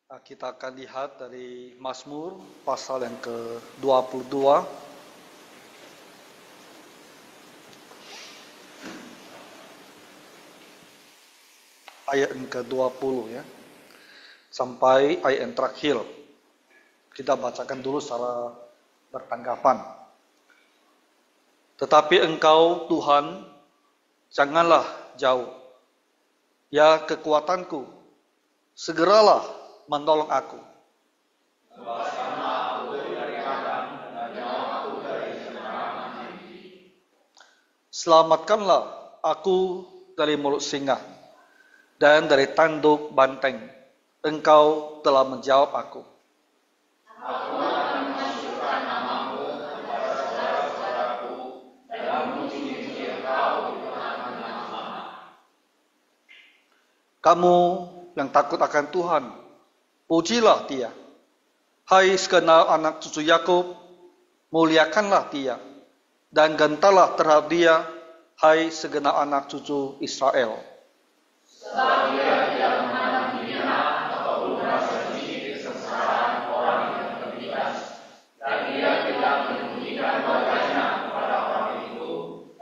Kita akan lihat dari Mazmur pasal yang ke-22 ayat yang ke-20 ya, sampai ayat yang terakhir. Kita bacakan dulu secara bertanggapan. Tetapi Engkau Tuhan janganlah jauh, ya kekuatanku, segeralah menolong aku. Selamatkanlah aku dari mulut singa dan dari tanduk banteng. Engkau telah menjawab aku. Kamu yang takut akan Tuhan, pujilah Dia. Hai segenap anak cucu Yakub, muliakanlah Dia, dan gentarlah terhadap Dia, hai segenap anak cucu Israel. Sebab Dia tidak memandang hina ataupun merasa jijik kesengsaraan orang yang tertindas, dan Dia tidak menyembunyikan wajahnya kepada orang itu,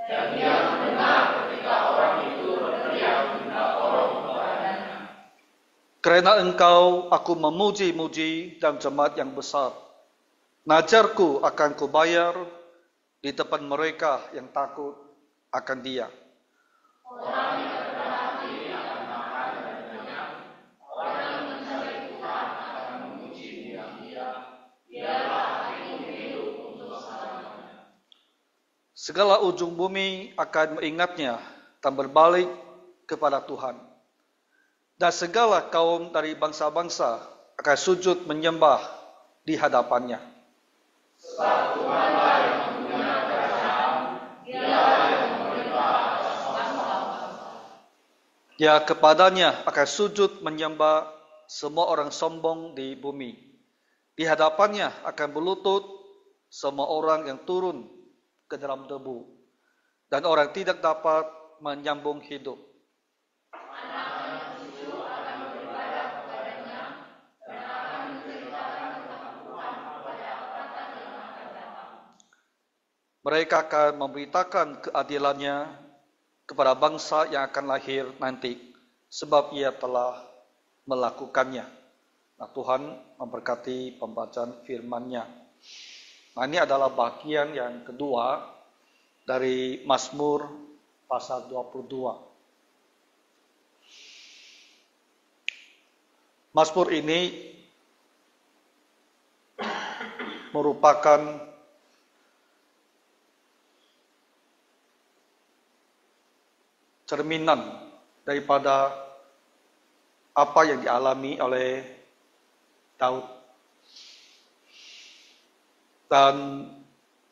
dan Dia mendengar ketika orang itu berteriak minta tolong kepadanya. Karena Engkau, aku memuji-muji dalam jemaat yang besar. Najarku akan kubayar di depan mereka yang takut akan Dia. Orang yang rendah hati akan makan dan kenyang. Orang yang mencari Tuhan akan memuji Dia. Biarlah hatimu hidup untuk selamanya. Segala ujung bumi akan mengingatnya dan berbalik kepada Tuhan. Dan segala kaum dari bangsa-bangsa akan sujud menyembah di hadapannya. Sebab Tuhanlah yang mempunyai kerajaan, Dialah yang memerintah atas bangsa-bangsa. Ya, kepadanya akan sujud menyembah semua orang sombong di bumi. Di hadapannya akan berlutut semua orang yang turun ke dalam debu, dan orang tidak dapat menyambung hidup. Mereka akan memberitakan keadilannya kepada bangsa yang akan lahir nanti, sebab ia telah melakukannya. Nah, Tuhan memberkati pembacaan firman-Nya. Nah, ini adalah bagian yang kedua dari Mazmur pasal 22. Mazmur ini merupakan cerminan daripada apa yang dialami oleh Daud. Dan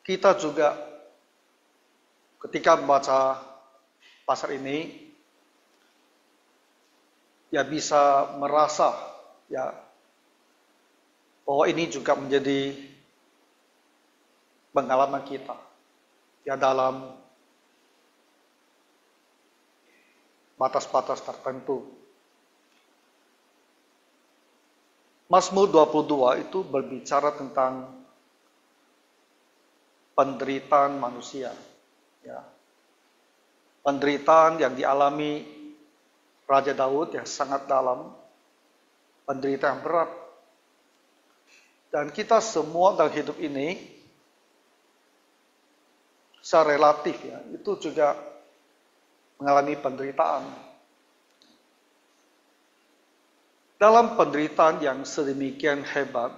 kita juga ketika membaca pasal ini ya bisa merasa ya bahwa ini juga menjadi pengalaman kita ya dalam batas-batas tertentu. Mazmur 22 itu berbicara tentang penderitaan manusia. Ya. Penderitaan yang dialami Raja Daud yang sangat dalam, penderitaan yang berat. Dan kita semua dalam hidup ini, secara relatif ya, itu juga mengalami penderitaan. Dalam penderitaan yang sedemikian hebat,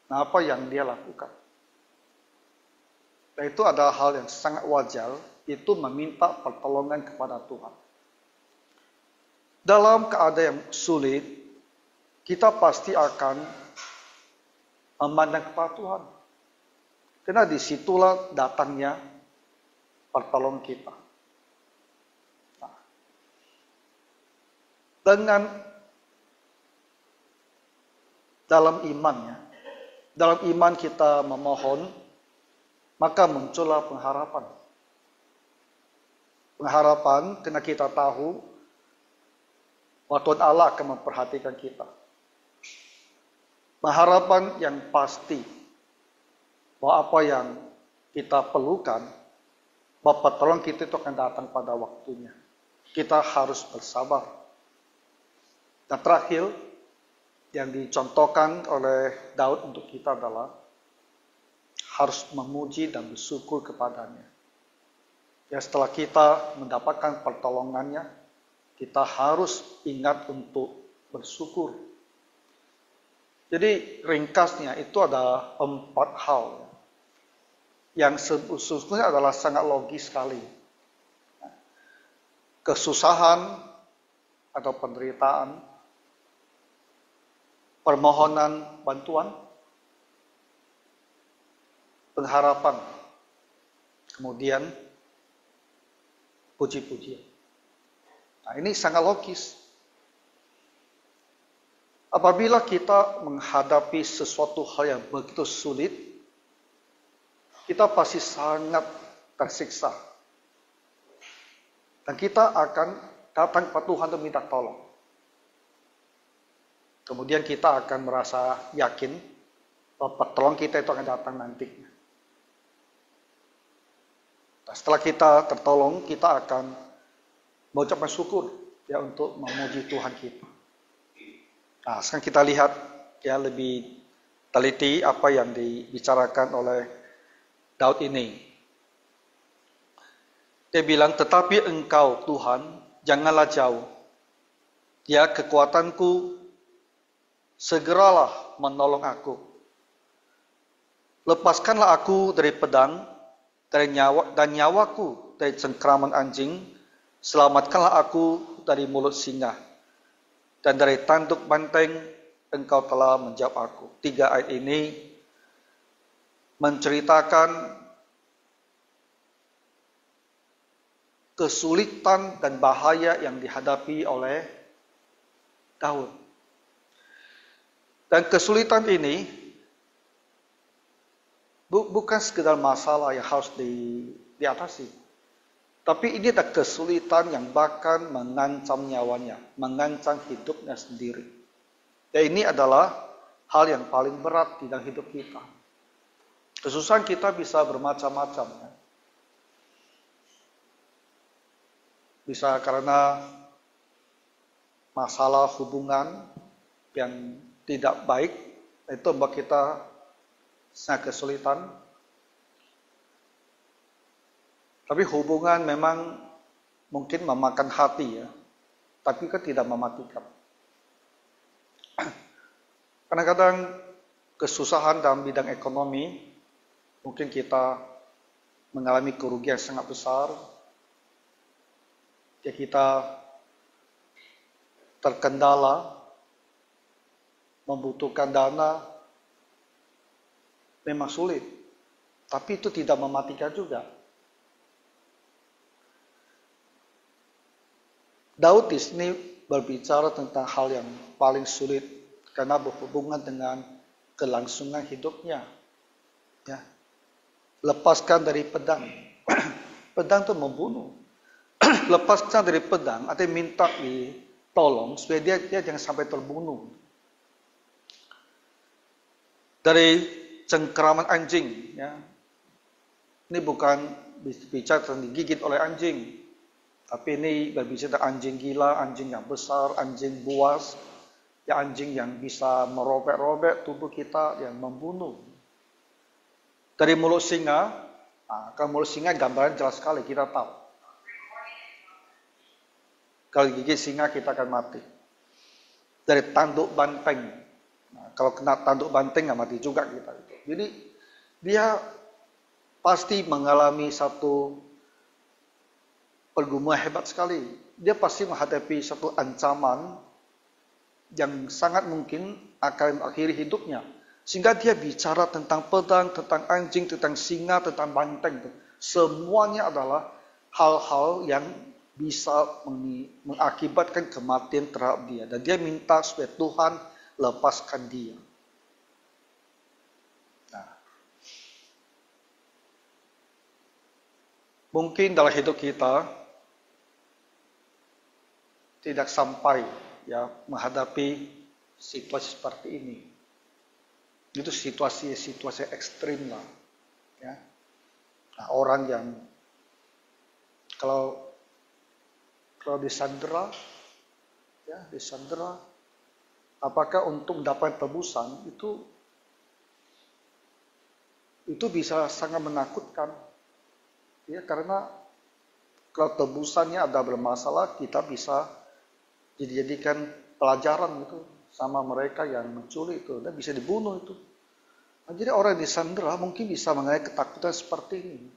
nah apa yang dia lakukan? Dan itu adalah hal yang sangat wajar, itu meminta pertolongan kepada Tuhan. Dalam keadaan yang sulit, kita pasti akan memandang kepada Tuhan. Karena disitulah datangnya pertolongan kita. Nah, dengan dalam imannya, dalam iman kita memohon, maka muncullah pengharapan. Pengharapan karena kita tahu bahwa Tuhan Allah akan memperhatikan kita. pengharapan yang pasti bahwa apa yang kita perlukan, Bapa tolong kita itu akan datang pada waktunya. Kita harus bersabar. Dan terakhir, yang dicontohkan oleh Daud untuk kita adalah harus memuji dan bersyukur kepadanya. Ya, setelah kita mendapatkan pertolongannya, kita harus ingat untuk bersyukur. Jadi ringkasnya itu ada 4 hal yang sesungguhnya adalah sangat logis sekali. Kesusahan atau penderitaan, permohonan bantuan, pengharapan, kemudian puji-pujian. Nah, ini sangat logis. Apabila kita menghadapi sesuatu hal yang begitu sulit, kita pasti sangat tersiksa. Dan kita akan datang kepada Tuhan untuk minta tolong. Kemudian kita akan merasa yakin bahwa pertolongan kita itu akan datang nantinya. Nah, setelah kita tertolong, kita akan mengucapkan syukur ya untuk memuji Tuhan kita. Nah, sekarang kita lihat ya lebih teliti apa yang dibicarakan oleh Daud ini. Dia bilang, tetapi engkau Tuhan, janganlah jauh. Ya, kekuatanku, segeralah menolong aku. Lepaskanlah aku dari pedang, dan nyawaku dari cengkraman anjing. Selamatkanlah aku dari mulut singa. Dan dari tanduk banteng, engkau telah menjawab aku. 3 ayat ini menceritakan kesulitan dan bahaya yang dihadapi oleh Daud. Dan kesulitan ini bukan sekedar masalah yang harus diatasi. Tapi ini ada kesulitan yang bahkan mengancam nyawanya, mengancam hidupnya sendiri. Dan ini adalah hal yang paling berat di dalam hidup kita. Kesusahan kita bisa bermacam-macam. Ya. Bisa karena masalah hubungan yang tidak baik, itu membuat kita sangat kesulitan. Tapi hubungan memang mungkin memakan hati ya, tapi kan tidak mematikan. Kadang-kadang kesusahan dalam bidang ekonomi, mungkin kita mengalami kerugian sangat besar, ya kita terkendala, membutuhkan dana, memang sulit. Tapi itu tidak mematikan juga. Daud di sini berbicara tentang hal yang paling sulit karena berhubungan dengan kelangsungan hidupnya. Ya. Lepaskan dari pedang. Pedang itu membunuh. Lepaskan dari pedang atau minta ditolong supaya dia jangan sampai terbunuh. Dari cengkraman anjing, ya. Ini bukan bicara tentang digigit oleh anjing, tapi ini berbicara tentang anjing gila, anjing yang besar, anjing buas, ya anjing yang bisa merobek-robek tubuh kita, yang membunuh. Dari mulut singa, nah, kalau mulut singa gambaran jelas sekali, kita tahu. Kalau gigit singa kita akan mati. Dari tanduk banteng, nah, kalau kena tanduk banteng nggak mati juga kita. Jadi dia pasti mengalami satu pergumulan hebat sekali. Dia pasti menghadapi satu ancaman yang sangat mungkin akan mengakhiri hidupnya. Sehingga dia bicara tentang pedang, tentang anjing, tentang singa, tentang banteng. Semuanya adalah hal-hal yang bisa mengakibatkan kematian terhadap dia. Dan dia minta supaya Tuhan lepaskan dia. Nah, mungkin dalam hidup kita tidak sampai ya menghadapi situasi seperti ini. Itu situasi ekstrim lah. Ya. Nah, orang yang kalau disandera, ya disandera, apakah untuk mendapat tebusan itu bisa sangat menakutkan, ya karena kalau tebusannya ada bermasalah, kita bisa dijadikan pelajaran gitu sama mereka yang menculik itu, dan bisa dibunuh itu. Nah, jadi orang yang disandera mungkin bisa mengalami ketakutan seperti ini.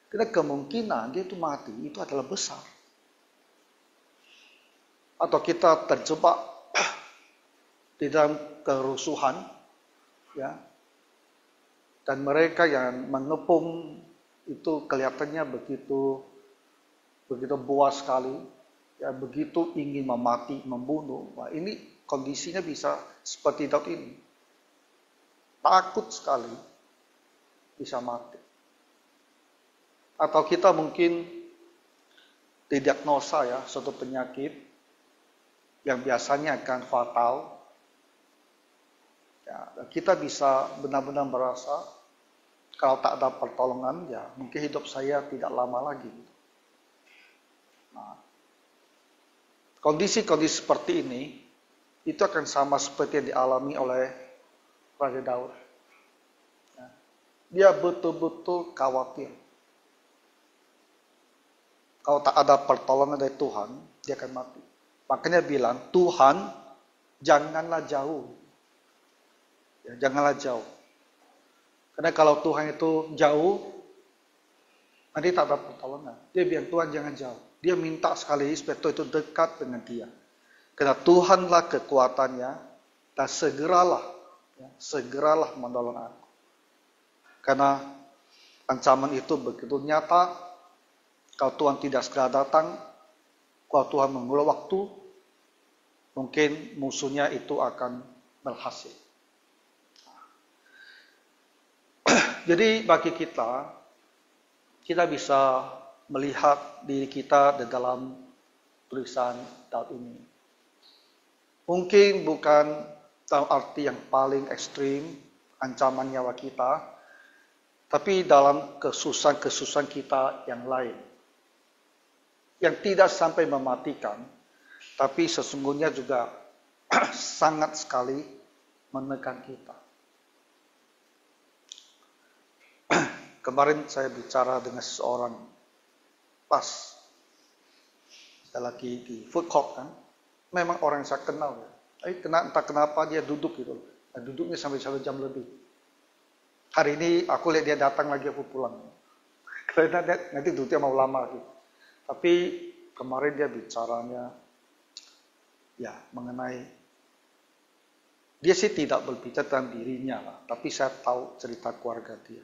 Karena kemungkinan dia itu mati itu adalah besar. Atau kita terjebak di dalam kerusuhan, ya, dan mereka yang mengepung itu kelihatannya begitu buas sekali, ya begitu ingin membunuh. Wah, ini kondisinya bisa seperti Daud ini. Takut sekali bisa mati. Atau kita mungkin didiagnosa ya suatu penyakit yang biasanya akan fatal. Ya, kita bisa benar-benar merasa kalau tak ada pertolongan, ya mungkin hidup saya tidak lama lagi. Nah, kondisi-kondisi seperti ini itu akan sama seperti yang dialami oleh Raja Daud. Ya, dia betul-betul khawatir. Kalau tak ada pertolongan dari Tuhan, dia akan mati. Makanya bilang, Tuhan janganlah jauh. Ya, janganlah jauh. Karena kalau Tuhan itu jauh, nanti tak ada pertolongan. Dia bilang, Tuhan jangan jauh. Dia minta sekali supaya Tuhan itu dekat dengan dia. Karena Tuhanlah kekuatannya, dan segeralah menolong aku. Karena ancaman itu begitu nyata. Kalau Tuhan tidak segera datang, kalau Tuhan mengulur waktu, mungkin musuhnya itu akan berhasil. Jadi bagi kita bisa melihat diri kita di dalam tulisan Daud ini. Mungkin bukan dalam arti yang paling ekstrim, ancaman nyawa kita, tapi dalam kesusahan-kesusahan kita yang lain. Yang tidak sampai mematikan, tapi sesungguhnya juga sangat sekali menekan kita. Kemarin saya bicara dengan seseorang, pas saya lagi di food court kan, memang orang yang saya kenal ya. Entah kenapa dia duduk gitu, nah, duduknya sampai 1 jam lebih. Hari ini aku lihat dia datang lagi, aku pulang. Karena nanti duduknya mau lama gitu. Tapi kemarin dia bicaranya ya mengenai, dia sih tidak berbicara tentang dirinya lah, tapi saya tahu cerita keluarga dia.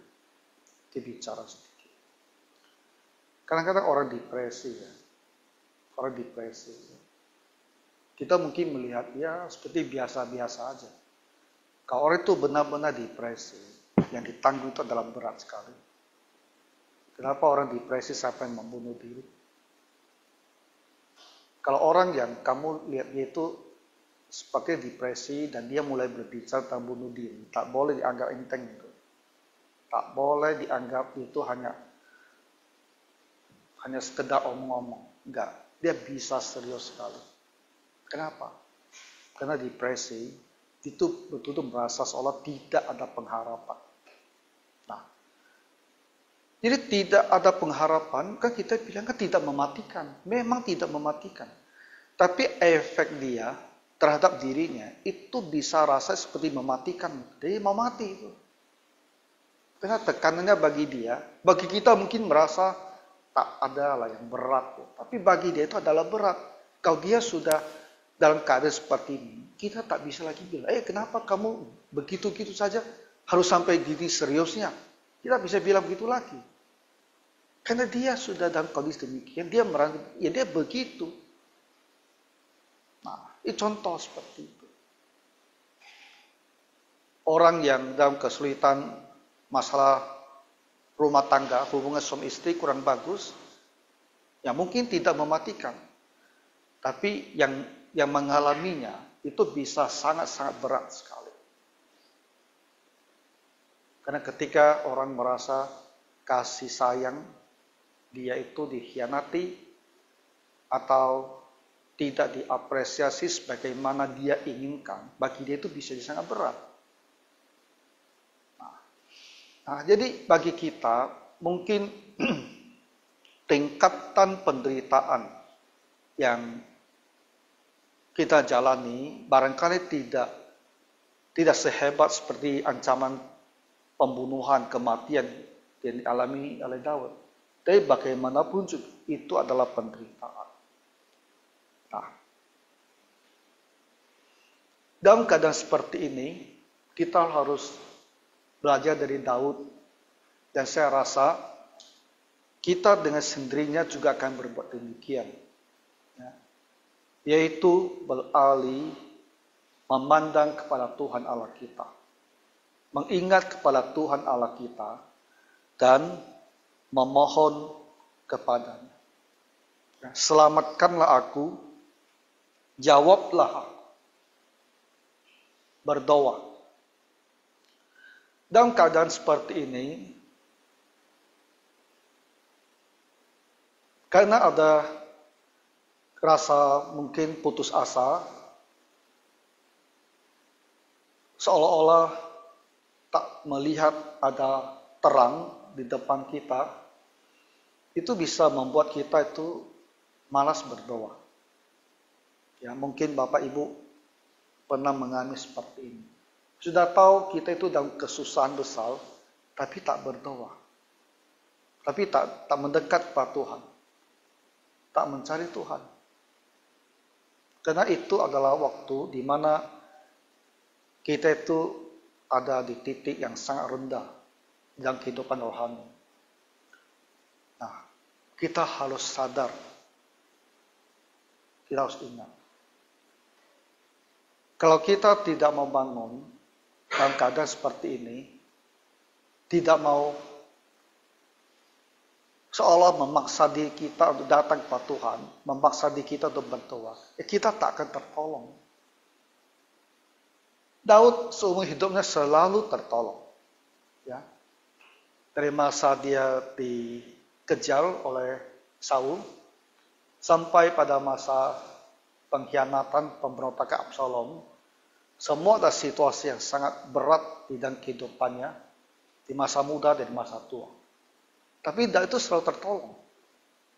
Dia bicara sedikit. Kadang-kadang orang depresi ya. Orang depresi. Ya. Kita mungkin melihat ya seperti biasa-biasa aja. Kalau orang itu benar-benar depresi, yang ditanggung itu adalah berat sekali. Kenapa orang depresi sampai membunuh diri? Kalau orang yang kamu lihat dia itu seperti depresi dan dia mulai berbicara tentang bunuh diri, tak boleh dianggap enteng itu. Tak boleh dianggap itu hanya sekedar omong-omong. Enggak, dia bisa serius sekali. Kenapa? Karena depresi itu betul-betul merasa seolah tidak ada pengharapan. Nah, jadi tidak ada pengharapan, kan kita bilang kan tidak mematikan. Memang tidak mematikan. Tapi efek dia terhadap dirinya itu bisa rasa seperti mematikan. Dia mau mati itu. Karena tekanannya bagi dia, bagi kita mungkin merasa tak ada lah yang berat. Tapi bagi dia itu adalah berat. Kalau dia sudah dalam keadaan seperti ini, kita tak bisa lagi bilang, kenapa kamu begitu-gitu saja harus sampai gini seriusnya? Kita bisa bilang begitu lagi. Karena dia sudah dalam kondisi demikian, dia merasa, ya dia begitu. Nah, ini contoh seperti itu. Orang yang dalam kesulitan masalah rumah tangga, hubungan suami istri kurang bagus, ya mungkin tidak mematikan. Tapi yang mengalaminya itu bisa sangat-sangat berat sekali. Karena ketika orang merasa kasih sayang, dia itu dikhianati atau tidak diapresiasi sebagaimana dia inginkan, bagi dia itu bisa sangat berat. Nah, jadi bagi kita mungkin tingkatan penderitaan yang kita jalani barangkali tidak sehebat seperti ancaman pembunuhan, kematian yang dialami oleh Daud. Tapi bagaimanapun juga itu adalah penderitaan. Nah, dalam keadaan seperti ini, kita harus belajar dari Daud. Dan saya rasa kita dengan sendirinya juga akan berbuat demikian. Ya. Yaitu beralih memandang kepada Tuhan Allah kita. Mengingat kepada Tuhan Allah kita dan memohon kepadanya. Ya, selamatkanlah aku, jawablah aku. Berdoa. Dalam keadaan seperti ini, karena ada rasa mungkin putus asa, seolah-olah tak melihat ada terang di depan kita, itu bisa membuat kita itu malas berdoa. Ya, mungkin Bapak Ibu pernah mengalami seperti ini. Sudah tahu kita itu dalam kesusahan besar, tapi tak berdoa. Tapi tak mendekat kepada Tuhan. Tak mencari Tuhan. Karena itu adalah waktu di mana kita itu ada di titik yang sangat rendah dalam kehidupan rohani. Nah, kita harus sadar. Kita harus ingat. Kalau kita tidak mau bangun dalam keadaan seperti ini, tidak mau seolah memaksa diri kita untuk datang kepada Tuhan, memaksa diri kita untuk berdoa, kita tak akan tertolong. Daud seumur hidupnya selalu tertolong. Ya. Dari masa dia dikejar oleh Saul, sampai pada masa pengkhianatan, pemberontakan Absalom, semua ada situasi yang sangat berat di dalam kehidupannya, di masa muda dan di masa tua. Tapi Daud itu selalu tertolong.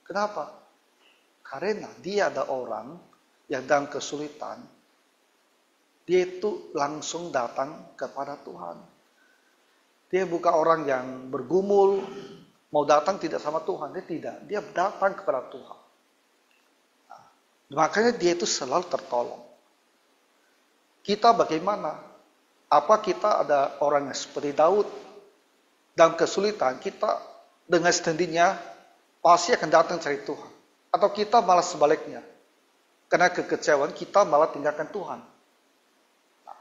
Kenapa? Karena dia ada orang yang dalam kesulitan, dia itu langsung datang kepada Tuhan. Dia bukan orang yang bergumul, mau datang tidak sama Tuhan. Dia tidak, dia datang kepada Tuhan. Nah, makanya dia itu selalu tertolong. Kita bagaimana? Apa kita ada orang yang seperti Daud? Dalam kesulitan, kita dengan sendirinya pasti akan datang cari Tuhan. Atau kita malah sebaliknya. Karena kekecewaan, kita malah tinggalkan Tuhan. Nah,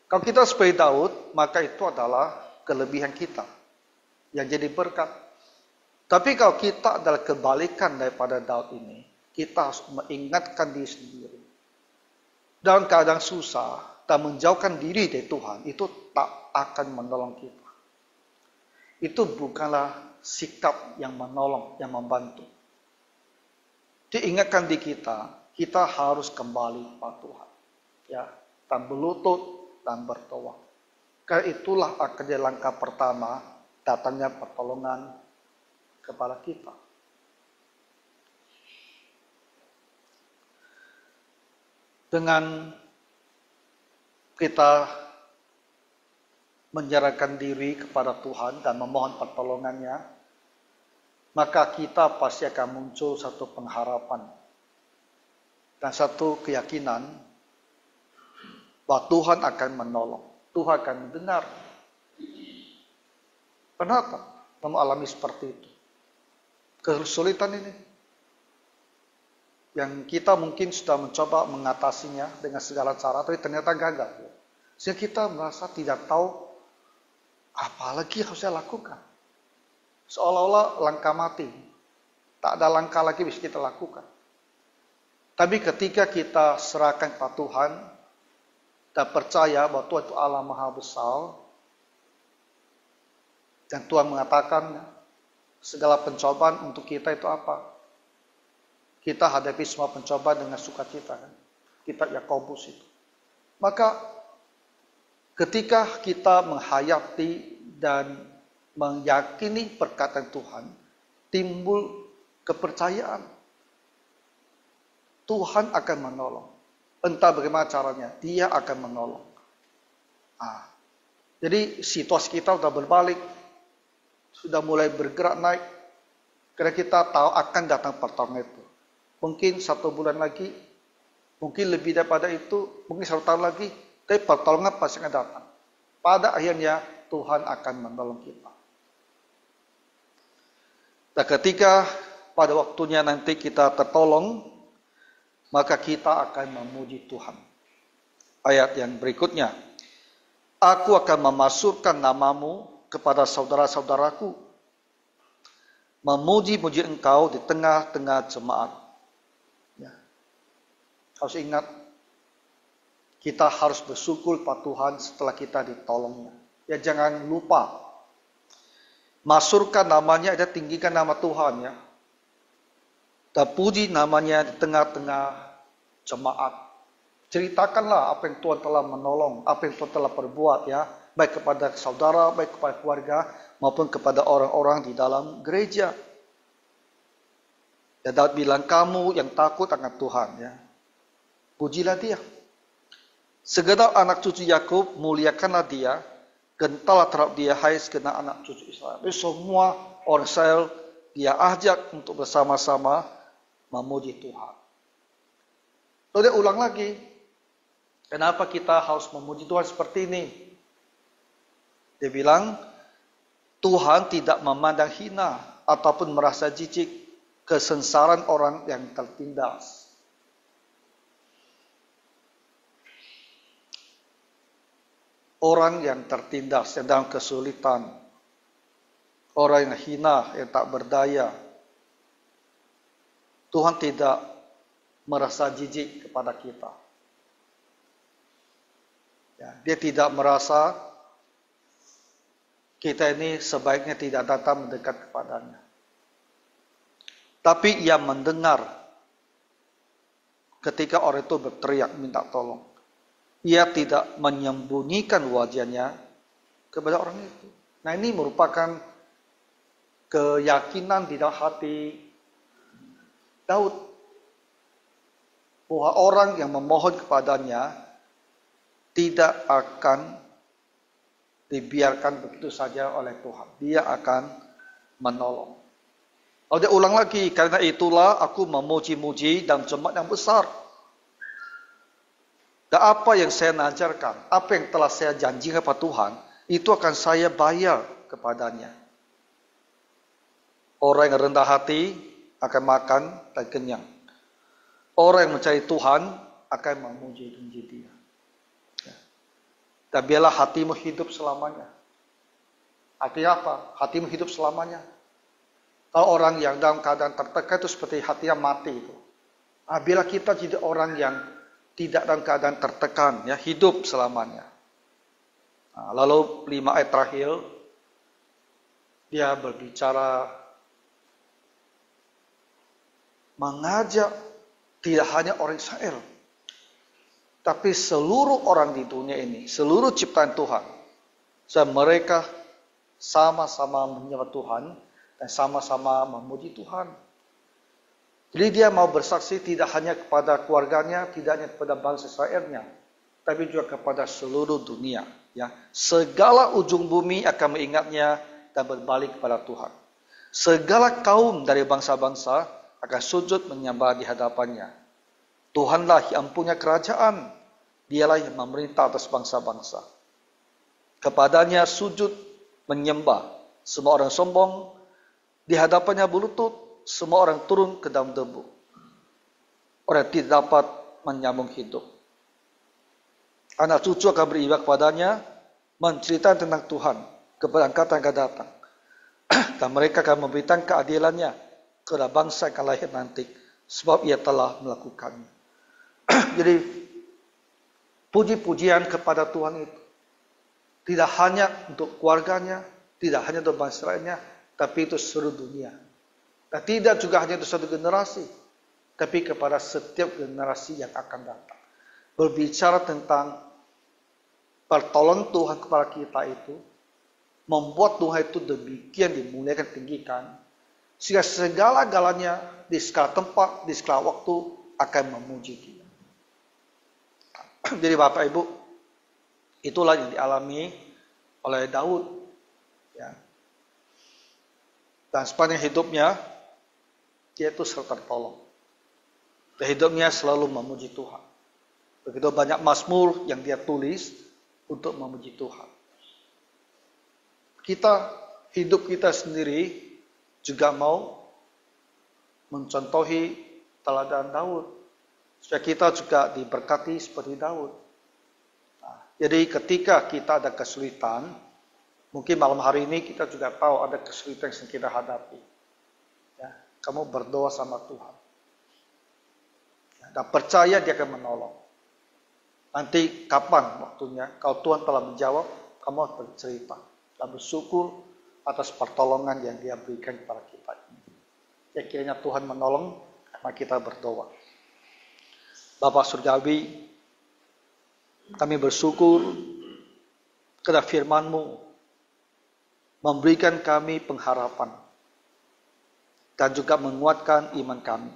kalau kita seperti Daud, maka itu adalah kelebihan kita. Yang jadi berkat. Tapi kalau kita adalah kebalikan daripada Daud ini, kita harus mengingatkan diri sendiri. Dalam keadaan susah dan menjauhkan diri dari Tuhan, itu tak akan menolong kita. Itu bukanlah sikap yang menolong, yang membantu. Diingatkan di kita harus kembali kepada Tuhan. Ya, dan berlutut dan berdoa. Karena itulah akhirnya langkah pertama datangnya pertolongan kepada kita. Dengan kita menyerahkan diri kepada Tuhan dan memohon pertolongannya, maka kita pasti akan muncul satu pengharapan dan satu keyakinan bahwa Tuhan akan menolong, Tuhan akan mendengar. Kenapa mengalami seperti itu? Kesulitan ini yang kita mungkin sudah mencoba mengatasinya dengan segala cara, tapi ternyata gagal. Sehingga kita merasa tidak tahu apa lagi harus saya lakukan. Seolah-olah langkah mati. Tak ada langkah lagi bisa kita lakukan. Tapi ketika kita serahkan kepada Tuhan dan percaya bahwa Tuhan itu Allah Maha Besar, Dan Tuhan mengatakan, segala pencobaan untuk kita itu apa? Kita hadapi semua pencobaan dengan sukacita. Kan? Kitab Yakobus itu. Maka ketika kita menghayati dan meyakini perkataan Tuhan, timbul kepercayaan. Tuhan akan menolong. Entah bagaimana caranya, Dia akan menolong. Jadi situasi kita sudah berbalik. Sudah mulai bergerak naik. Karena kita tahu akan datang pertolongan itu. Mungkin 1 bulan lagi, mungkin lebih daripada itu, mungkin 1 tahun lagi, tapi pertolongan pasti akan datang. Pada akhirnya Tuhan akan menolong kita. Dan ketika pada waktunya nanti kita tertolong, maka kita akan memuji Tuhan. Ayat yang berikutnya, aku akan memasukkan namamu kepada saudara-saudaraku, memuji-muji engkau di tengah-tengah jemaat. Ya. Harus ingat, kita harus bersyukur pada Tuhan setelah kita ditolongnya. Ya, jangan lupa, masukkan namanya, ada tinggikan nama Tuhan ya. Dan puji namanya di tengah-tengah jemaat. Ceritakanlah apa yang Tuhan telah menolong, apa yang Tuhan telah perbuat ya, baik kepada saudara, baik kepada keluarga, maupun kepada orang-orang di dalam gereja. Ya, Daud bilang, kamu yang takut akan Tuhan ya, pujilah Dia. Segenap anak cucu Yakub, muliakanlah Dia, gentalah terhadap Dia, hai segenap anak cucu Israel. Jadi semua orang Israel Dia ajak untuk bersama-sama memuji Tuhan. Lalu dia ulang lagi, kenapa kita harus memuji Tuhan seperti ini? Dia bilang, Tuhan tidak memandang hina ataupun merasa jijik kesengsaraan orang yang tertindas. Orang yang tertindas, yang dalam kesulitan. Orang yang hina, yang tak berdaya. Tuhan tidak merasa jijik kepada kita. Ya, dia tidak merasa kita ini sebaiknya tidak datang mendekat kepadanya. Tapi ia mendengar ketika orang itu berteriak minta tolong. Ia tidak menyembunyikan wajahnya kepada orang itu. Nah, ini merupakan keyakinan di dalam hati Daud, bahwa orang yang memohon kepadanya tidak akan dibiarkan begitu saja oleh Tuhan. Dia akan menolong. Lalu dia ulang lagi, karena itulah aku memuji-muji dalam jemaat yang besar. Dan apa yang saya ajarkan, apa yang telah saya janjikan kepada Tuhan, itu akan saya bayar kepadanya. Orang yang rendah hati akan makan dan kenyang. Orang yang mencari Tuhan akan memuji-muji Dia. Dan biarlah hatimu hidup selamanya. Artinya apa? Hatimu hidup selamanya. Kalau orang yang dalam keadaan tertekan itu seperti hatinya mati itu. Biarlah kita jadi orang yang tidak dalam keadaan tertekan, ya, hidup selamanya. Lalu 5 ayat terakhir, dia berbicara mengajak tidak hanya orang Israel, tapi seluruh orang di dunia ini, seluruh ciptaan Tuhan. Mereka sama-sama menyembah Tuhan dan sama-sama memuji Tuhan. Jadi dia mau bersaksi tidak hanya kepada keluarganya, tidak hanya kepada bangsa Israelnya, tapi juga kepada seluruh dunia. Ya, segala ujung bumi akan mengingatnya dan berbalik kepada Tuhan. Segala kaum dari bangsa-bangsa akan sujud menyembah di hadapannya. Tuhanlah yang punya kerajaan. Dialah yang memerintah atas bangsa-bangsa. Kepadanya sujud menyembah. Semua orang sombong. Di hadapannya berlutut. Semua orang turun ke dalam debu. Orang tidak dapat menyambung hidup. Anak cucu akan beribadah kepadanya. Menceritakan tentang Tuhan. Kepada angkatan yang akan datang. Dan mereka akan memberitakan keadilannya kepada bangsa yang akan lahir nanti, sebab ia telah melakukannya. Jadi puji-pujian kepada Tuhan itu tidak hanya untuk keluarganya, Tidak hanya untuk bangsa Israelnya, tapi itu seluruh dunia. Dan tidak juga hanya untuk satu generasi, tapi kepada setiap generasi yang akan datang. Berbicara tentang pertolongan Tuhan kepada kita itu, membuat Tuhan itu demikian dimuliakan, tinggikan, sehingga segala-galanya di segala tempat, di segala waktu akan memuji Dia. Jadi Bapak Ibu, itulah yang dialami oleh Daud. Ya. Dan sepanjang hidupnya, dia itu selalu tertolong. Dan hidupnya selalu memuji Tuhan. Begitu banyak mazmur yang dia tulis untuk memuji Tuhan. Hidup kita sendiri juga mau mencontohi teladan Daud. Supaya kita juga diberkati seperti Daud. Nah, jadi ketika kita ada kesulitan, mungkin malam hari ini kita juga tahu ada kesulitan yang kita hadapi. Ya, kamu berdoa sama Tuhan. Ya, dan percaya Dia akan menolong. Nanti kapan waktunya, kalau Tuhan telah menjawab, kamu harus bercerita. Dan bersyukur atas pertolongan yang Dia berikan kepada kita. Ya, kiranya Tuhan menolong karena kita berdoa. Bapa Surgawi, kami bersyukur karena firman-Mu memberikan kami pengharapan dan juga menguatkan iman kami.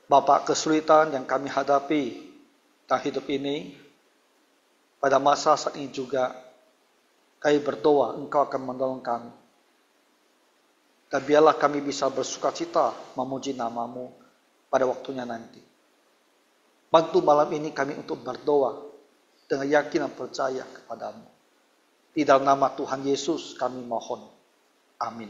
Bapa, kesulitan yang kami hadapi dalam hidup ini, pada masa saat ini juga kami berdoa Engkau akan menolong kami. Dan biarlah kami bisa bersukacita memuji nama-Mu pada waktunya nanti. Bantu malam ini kami untuk berdoa dengan yakin dan percaya kepada-Mu. Di dalam nama Tuhan Yesus kami mohon. Amin.